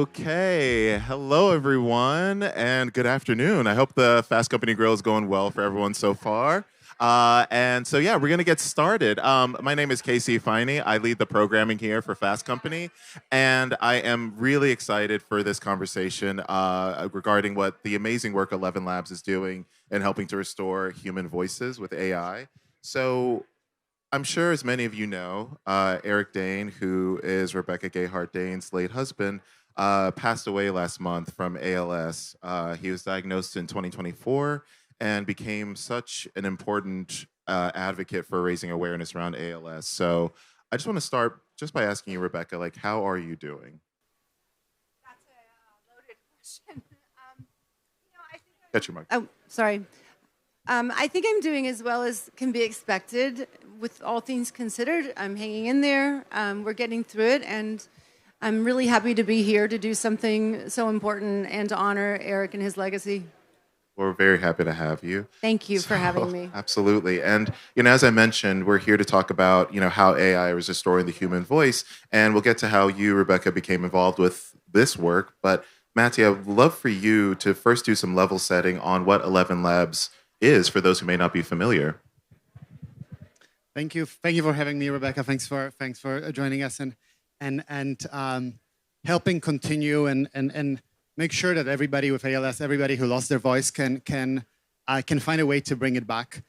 Okay, hello everyone, and good afternoon. I hope the Fast Company Grill is going well for everyone so far. Yeah, we're gonna get started. My name is Ifeanyi. I lead the programming here for Fast Company, and I am really excited for this conversation regarding what the amazing work ElevenLabs is doing in helping to restore human voices with AI. So I'm sure, as many of you know, Eric Dane, who is Rebecca Gayheart Dane's late husband, passed away last month from ALS. He was diagnosed in 2024 and became such an important advocate for raising awareness around ALS. So I just want to start just by asking you, Rebecca, like, how are you doing? That's a loaded question. Get your mic. Oh, sorry. I think I'm doing as well as can be expected. With all things considered, I'm hanging in there. We're getting through it, and I'm really happy to be here to do something so important and to honor Eric and his legacy. We're very happy to have you. Thank you for having me. Absolutely. And, as I mentioned, we're here to talk about, how AI is restoring the human voice. And we'll get to how you, Rebecca, became involved with this work. But, Mati, I would love for you to first do some level setting on what ElevenLabs is for those who may not be familiar. Thank you for having me, Rebecca. Thanks for joining us and helping continue and make sure that everybody with ALS, everybody who lost their voice, can find a way to bring it back.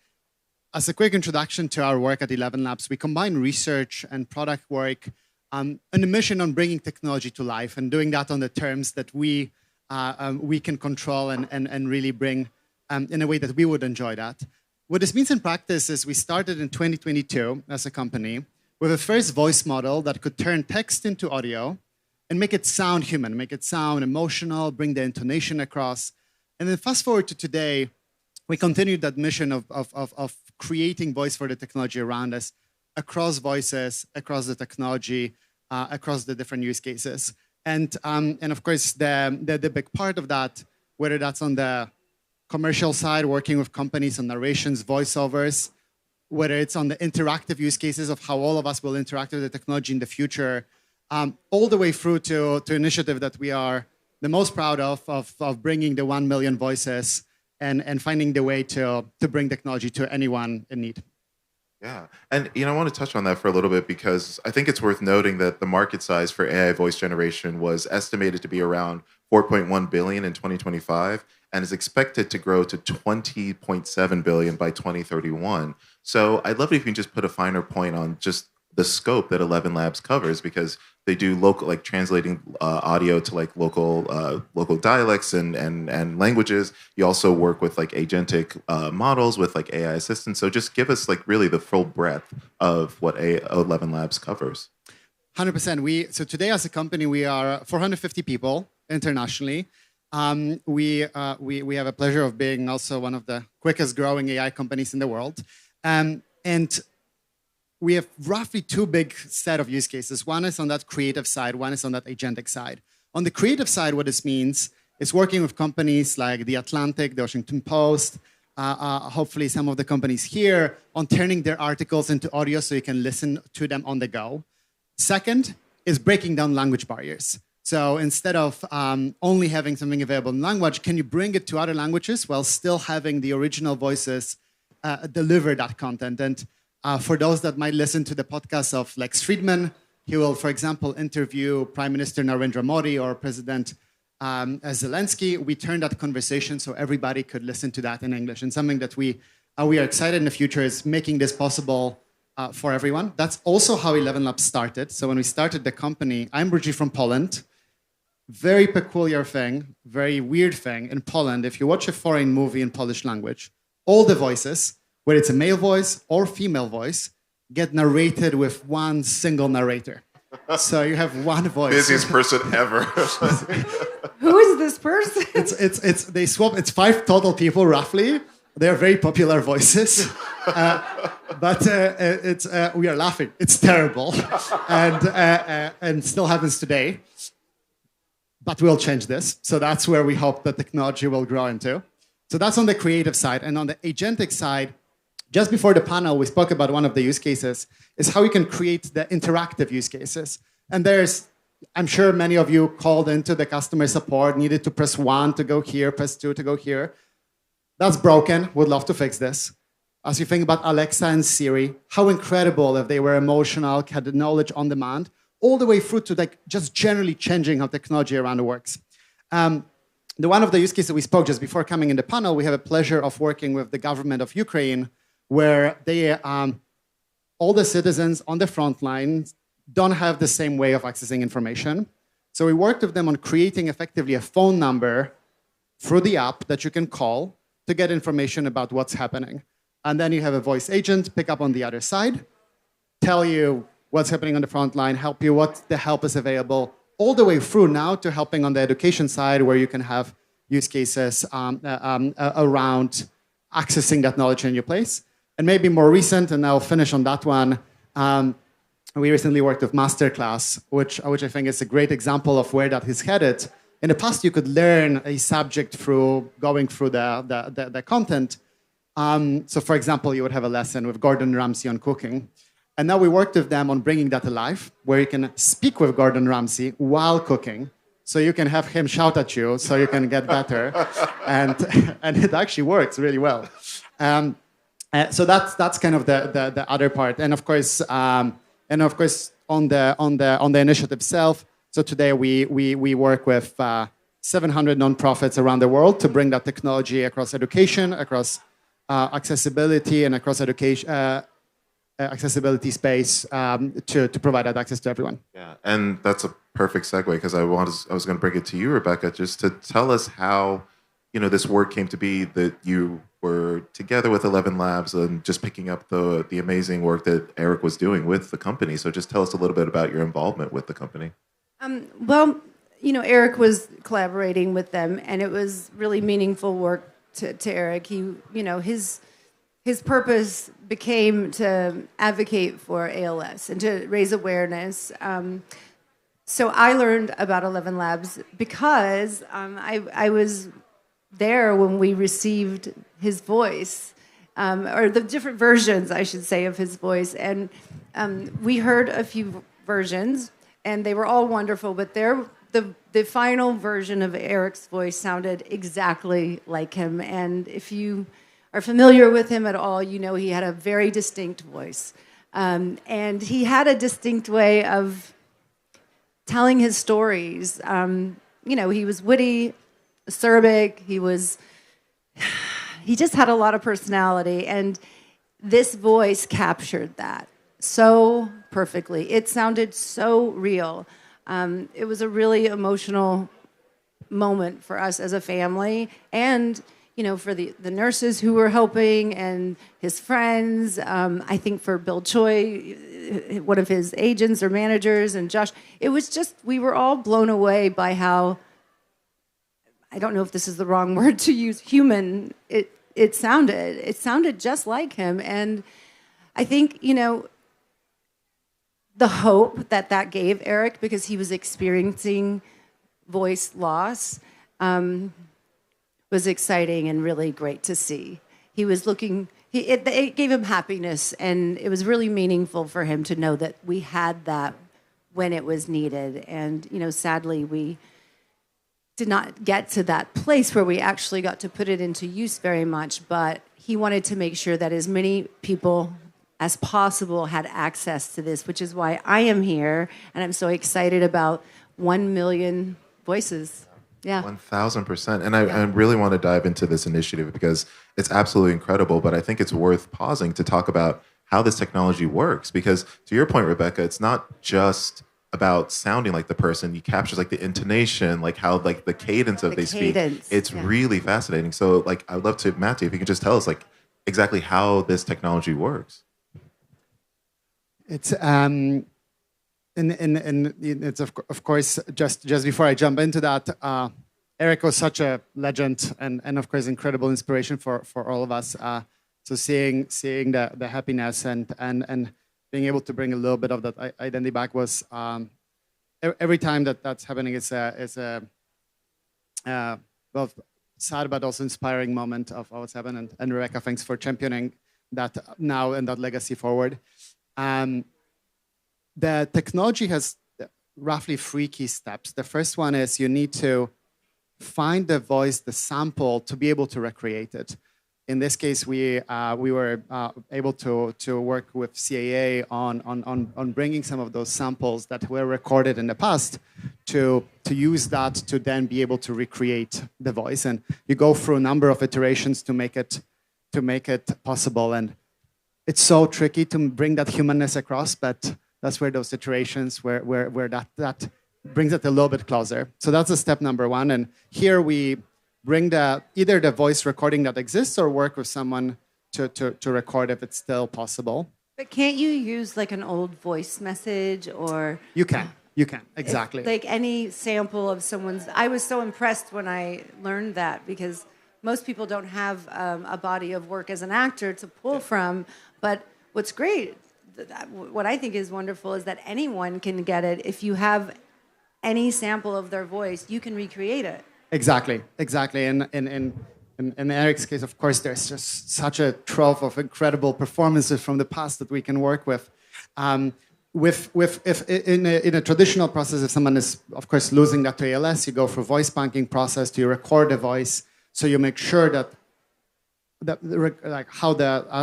As a quick introduction to our work at ElevenLabs, we combine research and product work on a mission on bringing technology to life and doing that on the terms that we can control and really bring in a way that we would enjoy that. What this means in practice is we started in 2022 as a company with a first voice model that could turn text into audio and make it sound human, make it sound emotional, bring the intonation across. And then fast forward to today, we continued that mission of creating voice for the technology around us across voices, across the technology, across the different use cases. And of course, the big part of that, whether that's on the commercial side, working with companies on narrations, voiceovers, whether it's on the interactive use cases of how all of us will interact with the technology in the future, all the way through to initiative that we are the most proud of bringing the 1 million voices and finding the way to bring technology to anyone in need. Yeah, and I want to touch on that for a little bit because I think it's worth noting that the market size for AI voice generation was estimated to be around 4.1 billion in 2025 and is expected to grow to 20.7 billion by 2031. So I'd love it if you can just put a finer point on just the scope that ElevenLabs covers, because they do local, like translating audio to like local dialects and languages. You also work with like agentic models with like AI assistants. So just give us like really the full breadth of what ElevenLabs covers. 100%. So today as a company, we are 450 people internationally. We have a pleasure of being also one of the quickest growing AI companies in the world. And we have roughly two big set of use cases. One is on that creative side, one is on that agentic side. On the creative side, what this means is working with companies like The Atlantic, The Washington Post, hopefully some of the companies here, on turning their articles into audio so you can listen to them on the go. Second is breaking down language barriers. So instead of only having something available in language, can you bring it to other languages while still having the original voices deliver that content? And for those that might listen to the podcast of Lex Friedman, he will, for example, interview Prime Minister Narendra Modi or President Zelensky. We turned that conversation so everybody could listen to that in English. And something that we are excited in the future is making this possible for everyone. That's also how ElevenLabs started. So when we started the company, I'm originally from Poland. Very peculiar thing, very weird thing. In Poland, if you watch a foreign movie in Polish language, all the voices, whether it's a male voice or female voice, get narrated with one single narrator. So you have one voice. Busiest person ever. Who is this person? They swap. It's 5 total people roughly. They are very popular voices, but we are laughing. It's terrible, and still happens today. But we'll change this. So that's where we hope the technology will grow into. So that's on the creative side. And on the agentic side, just before the panel, we spoke about one of the use cases, is how we can create the interactive use cases. And there's I'm sure many of you called into the customer support, needed to press 1 to go here, press 2 to go here. That's broken. Would love to fix this. As you think about Alexa and Siri, how incredible if they were emotional, had the knowledge on demand, all the way through to like just generally changing how technology around it works. The one of the use cases we spoke just before coming in the panel, we have a pleasure of working with the government of Ukraine, where they, all the citizens on the front line don't have the same way of accessing information. So we worked with them on creating effectively a phone number through the app that you can call to get information about what's happening. And then you have a voice agent pick up on the other side, tell you what's happening on the front line, help you, what the help is available, all the way through now to helping on the education side, where you can have use cases around accessing that knowledge in your place. And maybe more recent, and I'll finish on that one, we recently worked with Masterclass, which I think is a great example of where that is headed. In the past, you could learn a subject through going through the content. So for example, you would have a lesson with Gordon Ramsay on cooking. And now we worked with them on bringing that alive, where you can speak with Gordon Ramsay while cooking. So you can have him shout at you so you can get better. and it actually works really well. So that's kind of the other part. And of course on the initiative itself, so today we work with 700 nonprofits around the world to bring that technology across education, across accessibility, and across education accessibility space to provide that access to everyone. Yeah, and that's a perfect segue, because I was going to bring it to you, Rebecca, just to tell us how this work came to be, that you were together with ElevenLabs and just picking up the amazing work that Eric was doing with the company. So just tell us a little bit about your involvement with the company. Well, Eric was collaborating with them, and it was really meaningful work to Eric. He, his purpose became to advocate for ALS and to raise awareness. So I learned about ElevenLabs because I was there when we received his voice, or the different versions, I should say, of his voice. And we heard a few versions, and they were all wonderful, but the final version of Eric's voice sounded exactly like him. And if you are familiar with him at all, he had a very distinct voice. And he had a distinct way of telling his stories. He was witty, acerbic, he just had a lot of personality, and this voice captured that so perfectly. It sounded so real. It was a really emotional moment for us as a family, and for the nurses who were helping and his friends. I think for Bill Choi, one of his agents or managers, and Josh. It was just, we were all blown away by how, I don't know if this is the wrong word to use, human it sounded. It sounded just like him. And I think, the hope that gave Eric, because he was experiencing voice loss, was exciting and really great to see. He was looking, it gave him happiness, and it was really meaningful for him to know that we had that when it was needed. And, sadly, we did not get to that place where we actually got to put it into use very much, but he wanted to make sure that as many people as possible had access to this, which is why I am here, and I'm so excited about 1 million voices. Yeah. 1,000%. And I really want to dive into this initiative because it's absolutely incredible, but I think it's worth pausing to talk about how this technology works. Because to your point, Rebecca, it's not just about sounding like the person. You capture like the intonation, like how like the cadence of they speak. It's really fascinating. So like I'd love to, Mati, if you could just tell us like exactly how this technology works. It's and it's of course just before I jump into that, Eric was such a legend and of course incredible inspiration for all of us. So seeing the happiness and being able to bring a little bit of that identity back was every time that's happening is a both sad but also inspiring moment of what's happened. And Rebecca, thanks for championing that now and that legacy forward. The technology has roughly 3 key steps. The first one is you need to find the voice, the sample, to be able to recreate it. In this case, we were able to work with CAA on bringing some of those samples that were recorded in the past to use that to then be able to recreate the voice. And you go through a number of iterations to make it possible. And it's so tricky to bring that humanness across, but that's where those iterations, where that brings it a little bit closer. So that's a step number 1. And here we bring either the voice recording that exists or work with someone to record if it's still possible. But can't you use like an old voice message or... You can, exactly. Like any sample of someone's... I was so impressed when I learned that because most people don't have a body of work as an actor to pull from. But what's great, what I think is wonderful is that anyone can get it. If you have any sample of their voice, you can recreate it. Exactly. And in Eric's case, of course, there's just such a trove of incredible performances from the past that we can work with. If in a traditional process, if someone is, of course, losing that to ALS, you go through voice banking process to record the voice, so you make sure that like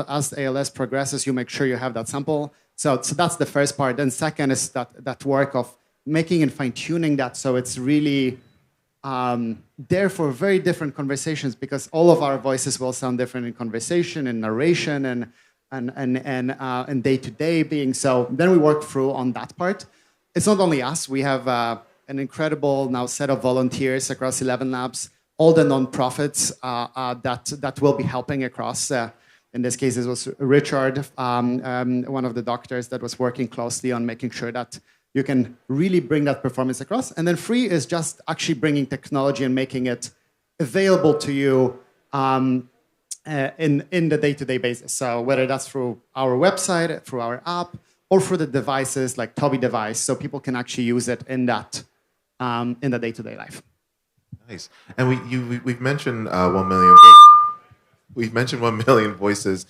as the ALS progresses, you make sure you have that sample. So that's the first part. Then second is that work of making and fine-tuning that so it's really there for very different conversations, because all of our voices will sound different in conversation and narration and day-to-day being. So then we work through on that part. It's not only us. We have an incredible now set of volunteers across ElevenLabs, all the nonprofits that will be helping across. In this case, it was Richard, one of the doctors that was working closely on making sure that you can really bring that performance across. And then 3 is just actually bringing technology and making it available to you in the day-to-day basis. So whether that's through our website, through our app, or through the devices like Toby device, so people can actually use it in the day-to-day life. Nice. And we've mentioned 1 million. We've mentioned 1 million voices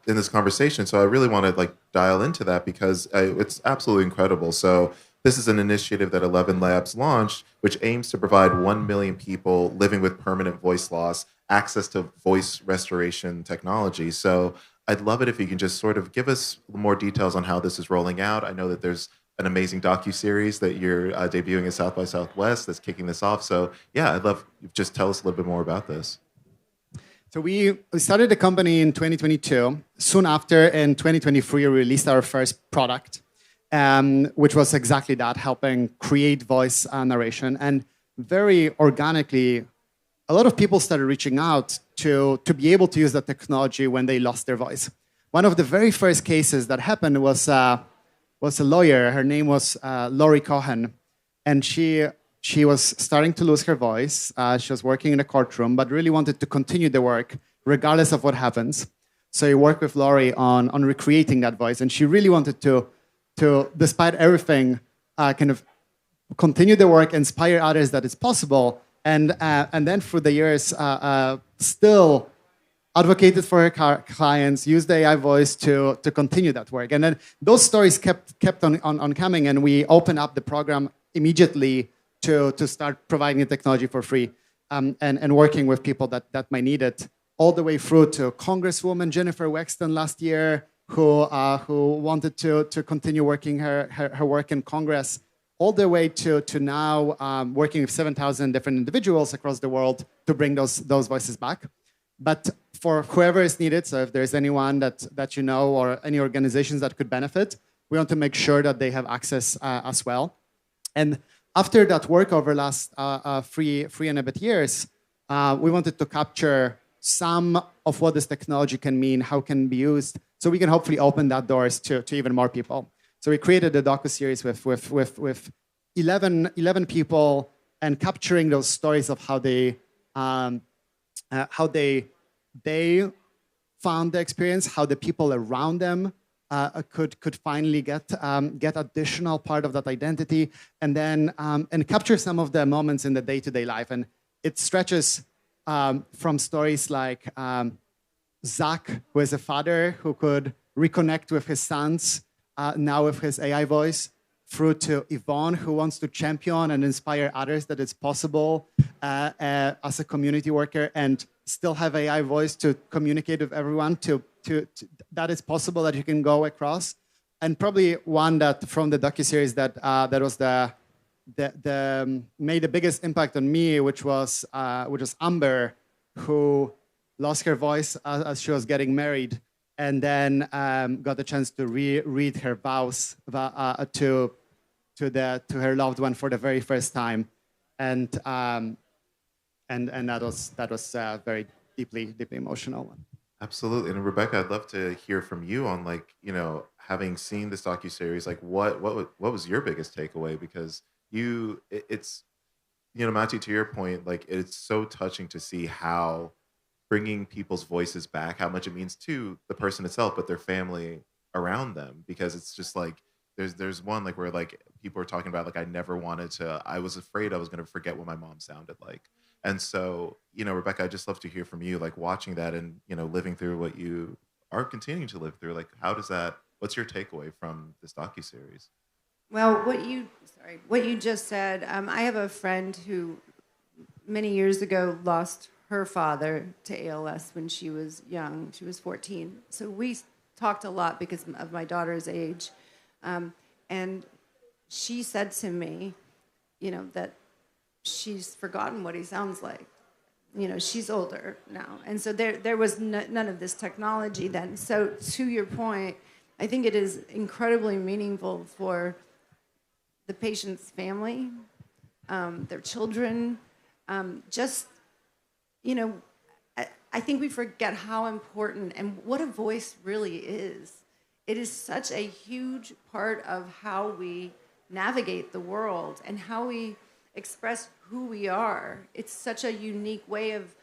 in this conversation, so I really want to dial into that because it's absolutely incredible. So this is an initiative that ElevenLabs launched, which aims to provide 1 million people living with permanent voice loss access to voice restoration technology. So I'd love it if you can just sort of give us more details on how this is rolling out. I know that there's an amazing docuseries that you're debuting at South by Southwest that's kicking this off. So yeah, I'd love you to just tell us a little bit more about this. So we started the company in 2022. Soon after, in 2023, we released our first product, which was exactly that, helping create voice narration. And very organically, a lot of people started reaching out to be able to use that technology when they lost their voice. One of the very first cases that happened was a lawyer. Her name was Lori Cohen, and she was starting to lose her voice. She was working in a courtroom, but really wanted to continue the work regardless of what happens. So I worked with Lori on recreating that voice, and she really wanted to despite everything, kind of continue the work, inspire others that it's possible, and then through the years, still advocated for her clients, used the AI voice to continue that work. And then those stories kept on coming, and we opened up the program immediately to start providing the technology for free and working with people that might need it, all the way through to Congresswoman Jennifer Wexton last year, who wanted to continue working her work in Congress, all the way to now working with 7,000 different individuals across the world to bring those voices back. But for whoever is needed, so if there's anyone that you know or any organizations that could benefit, we want to make sure that they have access as well. And after that work over the last three and a bit years, we wanted to capture some of what this technology can mean, how it can be used, so we can hopefully open that doors to even more people. So we created a docuseries with 11 people and capturing those stories of how they found the experience, how the people around them could finally get additional part of that identity, and then and capture some of the moments in the day-to-day life. And it stretches from stories like Zach, who is a father who could reconnect with his sons now with his AI voice, through to Yvonne, who wants to champion and inspire others that it's possible as a community worker and still have AI voice to communicate with everyone, to that it's possible that you can go across. And probably one that from the docuseries that was made the biggest impact on me, which was Amber, who lost her voice as she was getting married, and then got the chance to read her vows to her loved one for the very first time, and that was very deeply emotional one. Absolutely. And Rebecca, I'd love to hear from you on, like, having seen this docuseries, like what was your biggest takeaway? Because it's Mati, to your point, like, it's so touching to see how bringing people's voices back, how much it means to the person itself, but their family around them. Because it's just like, there's one, like, where, like, people are talking about, like, I was afraid I was going to forget what my mom sounded like. And so, Rebecca, I'd just love to hear from you, like, watching that and, living through what you are continuing to live through. Like, what's your takeaway from this docuseries? Well, what you just said, I have a friend who many years ago lost her father to ALS when she was young. She was 14. So we talked a lot because of my daughter's age. And she said to me, that she's forgotten what he sounds like. She's older now. And so there was none of this technology then. So to your point, I think it is incredibly meaningful for the patient's family, their children. I think we forget how important and what a voice really is. It is such a huge part of how we navigate the world and how we express who we are. It's such a unique way of,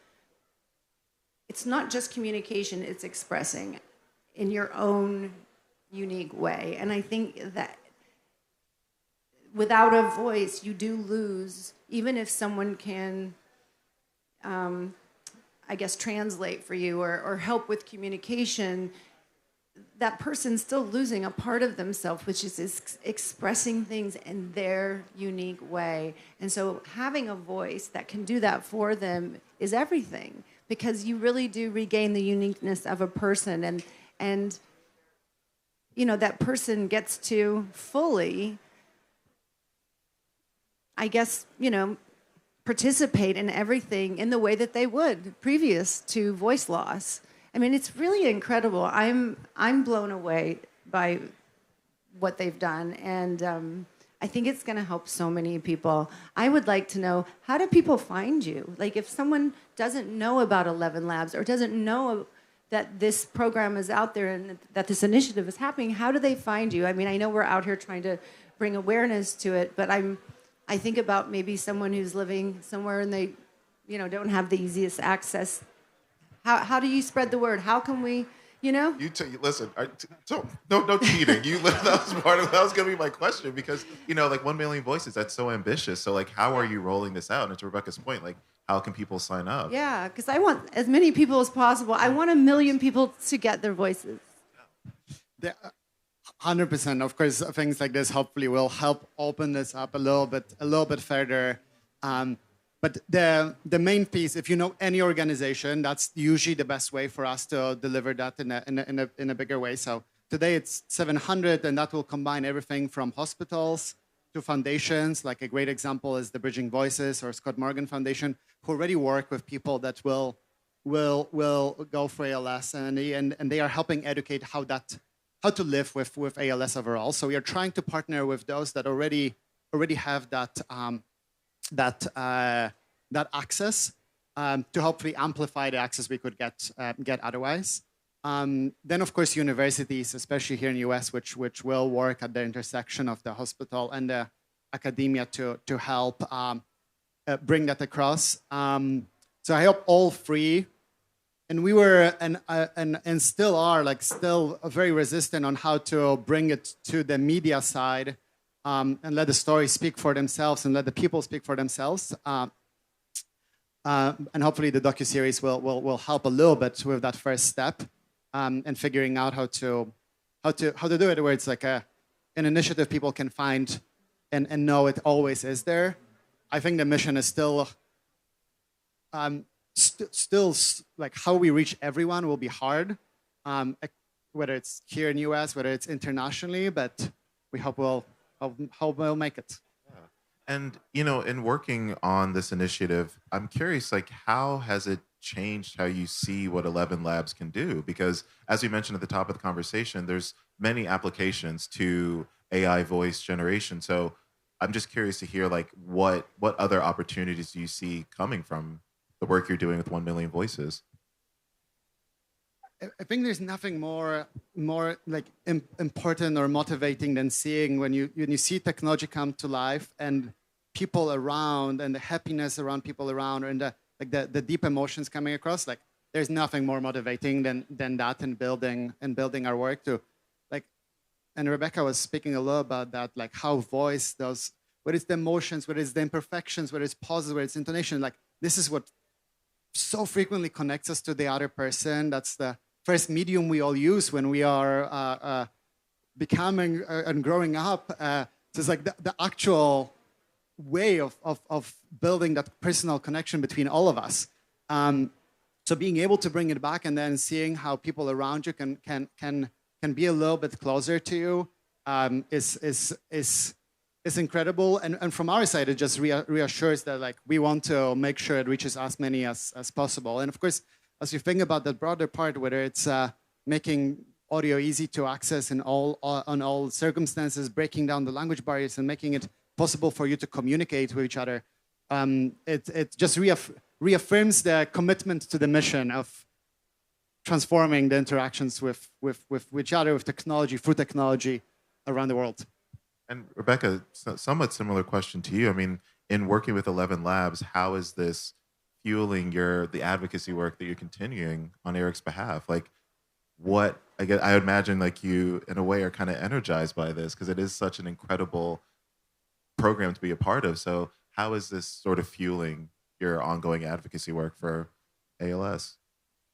it's not just communication, it's expressing in your own unique way. And I think that without a voice, you do lose, even if someone can, translate for you or help with communication, that person's still losing a part of themselves, which is expressing things in their unique way. And so having a voice that can do that for them is everything, because you really do regain the uniqueness of a person, and that person gets to fully, participate in everything in the way that they would previous to voice loss. I mean, it's really incredible. I'm blown away by what they've done, and I think it's going to help so many people. I would like to know, how do people find you? Like, if someone doesn't know about ElevenLabs or doesn't know that this program is out there and that this initiative is happening, how do they find you? I mean, I know we're out here trying to bring awareness to it, but I think about maybe someone who's living somewhere and they, don't have the easiest access. How do you spread the word? How can we, Listen, no cheating. That was going to be my question, because, like 1 million voices, that's so ambitious. So, like, how are you rolling this out? And to Rebecca's point, like, how can people sign up? Yeah, because I want as many people as possible. I want 1 million people to get their voices. 100%. Of course, things like this hopefully will help open this up a little bit further. But the main piece, if you know any organization, that's usually the best way for us to deliver that in a bigger way. So today it's 700, and that will combine everything from hospitals to foundations. Like, a great example is the Bridging Voices or Scott Morgan Foundation, who already work with people that will go for ALS, and they are helping educate how to live with ALS overall. So we are trying to partner with those that already have that access to hopefully amplify the access we could get otherwise. Then, of course, universities, especially here in the US, which will work at the intersection of the hospital and the academia to help bring that across. So I hope all three. And we were and still are still very resistant on how to bring it to the media side, and let the stories speak for themselves and let the people speak for themselves. And hopefully the docuseries will help a little bit with that first step, and figuring out how to do it where it's like an initiative people can find and know it always is there. I think the mission is still like how we reach everyone will be hard, whether it's here in US, whether it's internationally, but we hope we'll make it. And in working on this initiative, I'm curious, like, how has it changed how you see what ElevenLabs can do? Because as we mentioned at the top of the conversation, there's many applications to AI voice generation. So I'm just curious to hear, like, what other opportunities do you see coming from the work you're doing with 1 million voices? I think there's nothing more like important or motivating than seeing when you see technology come to life and people around and the happiness around people around and the deep emotions coming across. Like there's nothing more motivating than that in building our work to like. And Rebecca was speaking a lot about that, like how voice does, what is the emotions, what is the imperfections, what is pauses, what is intonation. Like this is what so frequently connects us to the other person. That's the first medium we all use when we are becoming and growing up. So it's like the actual way of building that personal connection between all of us. So being able to bring it back and then seeing how people around you can be a little bit closer to you is incredible. And from our side, it just reassures that like we want to make sure it reaches as many as possible. And of course, as you think about the broader part, whether it's making audio easy to access in on all circumstances, breaking down the language barriers and making it possible for you to communicate with each other, it just reaffirms the commitment to the mission of transforming the interactions with each other, with technology, through technology around the world. And Rebecca, somewhat similar question to you. I mean, in working with ElevenLabs, how is this fueling the advocacy work that you're continuing on Eric's behalf? Like, I imagine like you, in a way, are kind of energized by this because it is such an incredible program to be a part of. So how is this sort of fueling your ongoing advocacy work for ALS?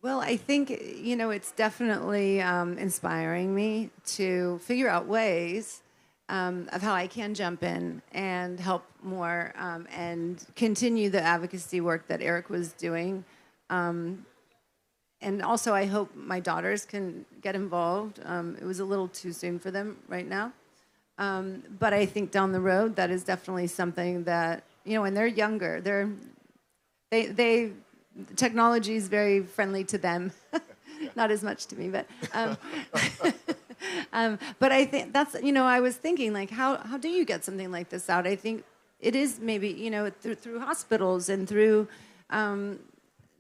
Well, I think, it's definitely inspiring me to figure out ways of how I can jump in and help more and continue the advocacy work that Eric was doing. And also, I hope my daughters can get involved. It was a little too soon for them right now. But I think down the road, that is definitely something that, when they're younger, technology is very friendly to them. Not as much to me, but... but I think that's, I was thinking, like, how do you get something like this out? I think it is maybe, through hospitals and through,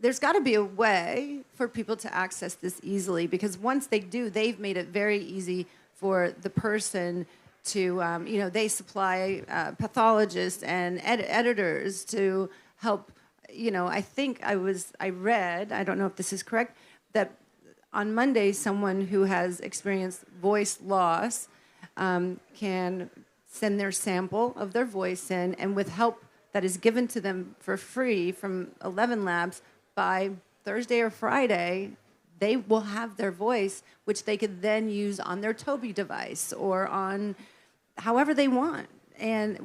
there's got to be a way for people to access this easily, because once they do, they've made it very easy for the person to, they supply pathologists and editors to help, I read, I don't know if this is correct, that on Monday, someone who has experienced voice loss can send their sample of their voice in, and with help that is given to them for free from ElevenLabs, by Thursday or Friday, they will have their voice, which they could then use on their Tobii device or on however they want, and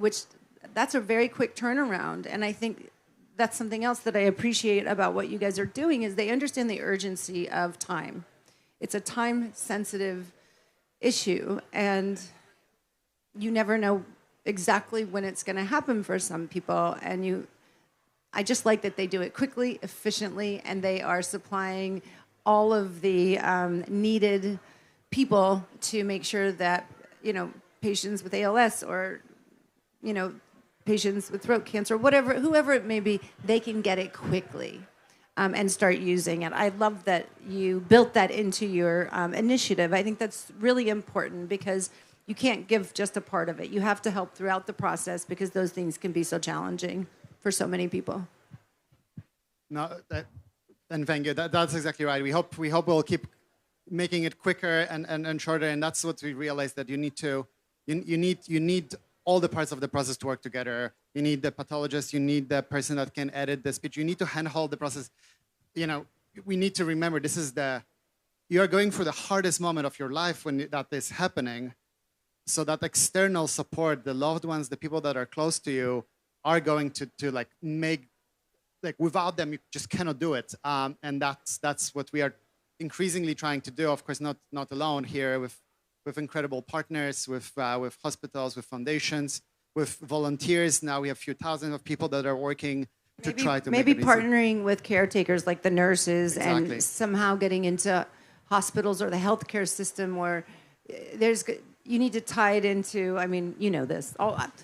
that's a very quick turnaround. And I think that's something else that I appreciate about what you guys are doing is they understand the urgency of time. It's a time-sensitive issue, and you never know exactly when it's going to happen for some people. And I just like that they do it quickly, efficiently, and they are supplying all of the needed people to make sure that, patients with ALS or, patients with throat cancer, whoever it may be, they can get it quickly and start using it. I love that you built that into your initiative. I think that's really important because you can't give just a part of it. You have to help throughout the process because those things can be so challenging for so many people. No, and thank you. That's exactly right. We hope we'll keep making it quicker and shorter, and that's what we realized, that you need all the parts of the process to work together. You need the pathologist, you need the person that can edit the speech, you need to handhold the process. We need to remember you are going through the hardest moment of your life when that is happening. so that external support, the loved ones, the people that are close to you, are going to like make, like without them you just cannot do it. And that's what we are increasingly trying to do. Of course, not alone here, with incredible partners, with hospitals, with foundations, with volunteers. Now we have a few thousand of people that are working to try to maybe make it partnering with caretakers like the nurses Exactly. and somehow getting into hospitals or the healthcare system where you need to tie it into. I mean, you know this.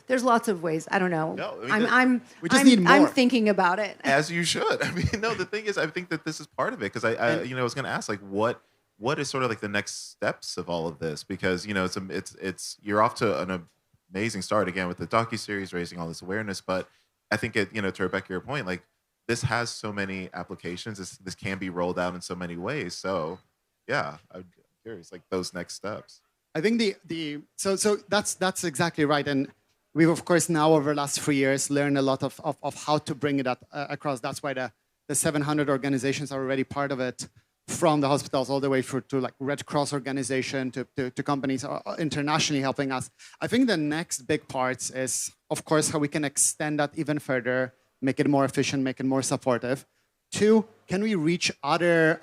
There's lots of ways. I don't know. No, I mean, we just need more. I'm thinking about it. As you should. I mean, no, the thing is, I think that this is part of it, because I was going to ask, like, what is sort of like the next steps of all of this? Because, it's you're off to an amazing start again with the docuseries, raising all this awareness. But I think to Rebecca, your point, like, this has so many applications. This can be rolled out in so many ways. So, yeah, I'm curious, like, those next steps. I think so that's exactly right. And we've, of course, now over the last 3 years learned a lot of how to bring it across. That's why the 700 organizations are already part of it, from the hospitals all the way through to like Red Cross organization to companies internationally helping us. I think the next big parts is, of course, how we can extend that even further, make it more efficient, make it more supportive. 2, can we reach other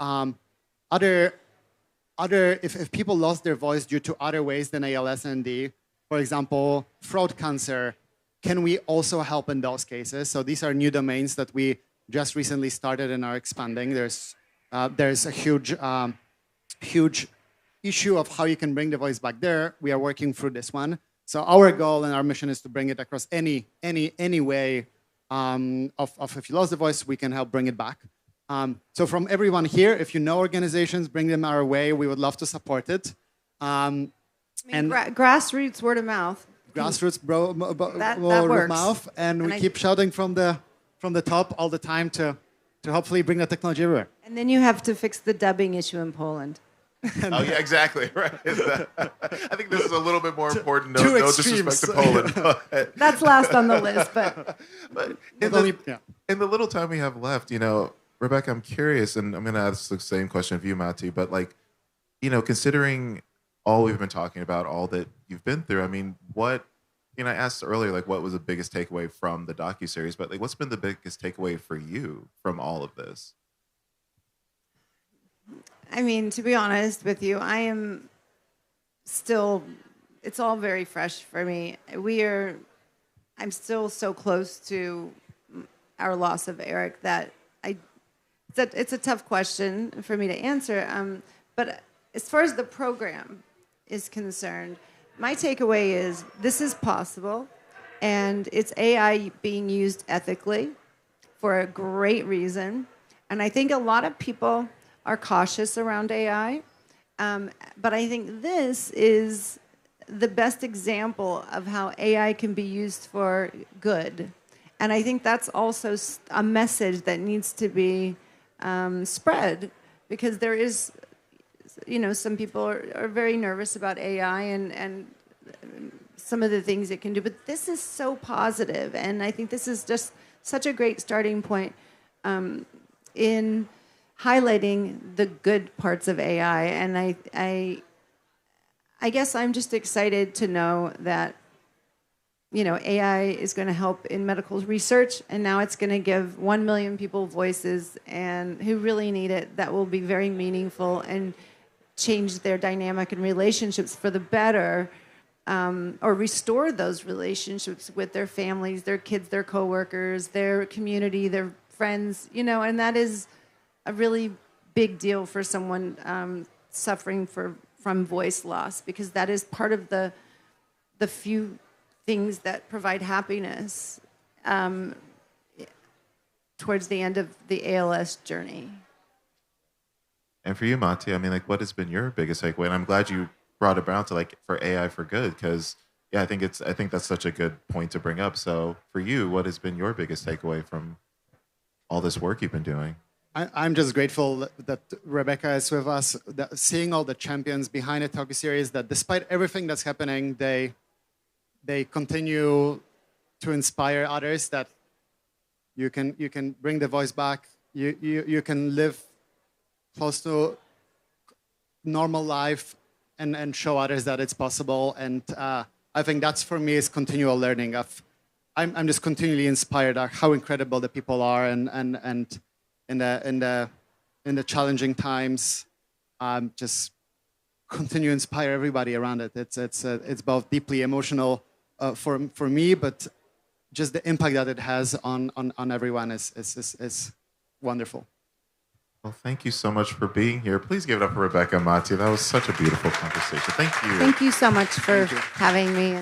if people lost their voice due to other ways than ALS and D, for example, throat cancer, can we also help in those cases? So these are new domains that we just recently started and are expanding. There's a huge issue of how you can bring the voice back there. We are working through this one. So our goal and our mission is to bring it across any way of if you lost the voice, we can help bring it back. So from everyone here, if you know organizations, bring them our way. We would love to support it. And Grassroots word of mouth. Grassroots that word works. of mouth, and we keep shouting from the top all the time to hopefully bring the technology everywhere. And then you have to fix the dubbing issue in Poland. Oh yeah, exactly. Right. I think this is a little bit more important. No disrespect to Poland. But that's last on the list, but in the little time we have left, Rebecca, I'm curious, and I'm going to ask the same question of you, Mati, but like, considering all we've been talking about, all that you've been through, I mean, I asked earlier, like, what was the biggest takeaway from the docuseries, but like, what's been the biggest takeaway for you from all of this? I mean, to be honest with you, I am still, it's all very fresh for me. I'm still so close to our loss of Eric that it's a tough question for me to answer. But as far as the program is concerned, my takeaway is this is possible, and it's AI being used ethically for a great reason. And I think a lot of people are cautious around AI, but I think this is the best example of how AI can be used for good. And I think that's also a message that needs to be spread, because there is, some people are very nervous about AI and some of the things it can do, but this is so positive, and I think this is just such a great starting point in highlighting the good parts of AI. And I guess I'm just excited to know that AI is going to help in medical research, and now it's going to give 1 million people voices and who really need it. That will be very meaningful and change their dynamic and relationships for the better, or restore those relationships with their families, their kids, their coworkers, their community, their friends, and that is a really big deal for someone suffering from voice loss, because that is part of the few things that provide happiness towards the end of the ALS journey. And for you, Mati, I mean, like, what has been your biggest takeaway? And I'm glad you brought it around to like for AI for good, because I think that's such a good point to bring up. So for you, what has been your biggest takeaway from all this work you've been doing? I'm just grateful that Rebecca is with us, that seeing all the champions behind the Talkie series, that despite everything that's happening, they continue to inspire others, that you can bring the voice back, you can live close to normal life and show others that it's possible. And I think that's for me is continual learning. I'm just continually inspired at how incredible the people are, and in the challenging times, just continue to inspire everybody around it. It's both deeply emotional for me, but just the impact that it has on everyone is wonderful. Well, thank you so much for being here. Please give it up for Rebecca and Mati. That was such a beautiful conversation. Thank you. Thank you so much for having me.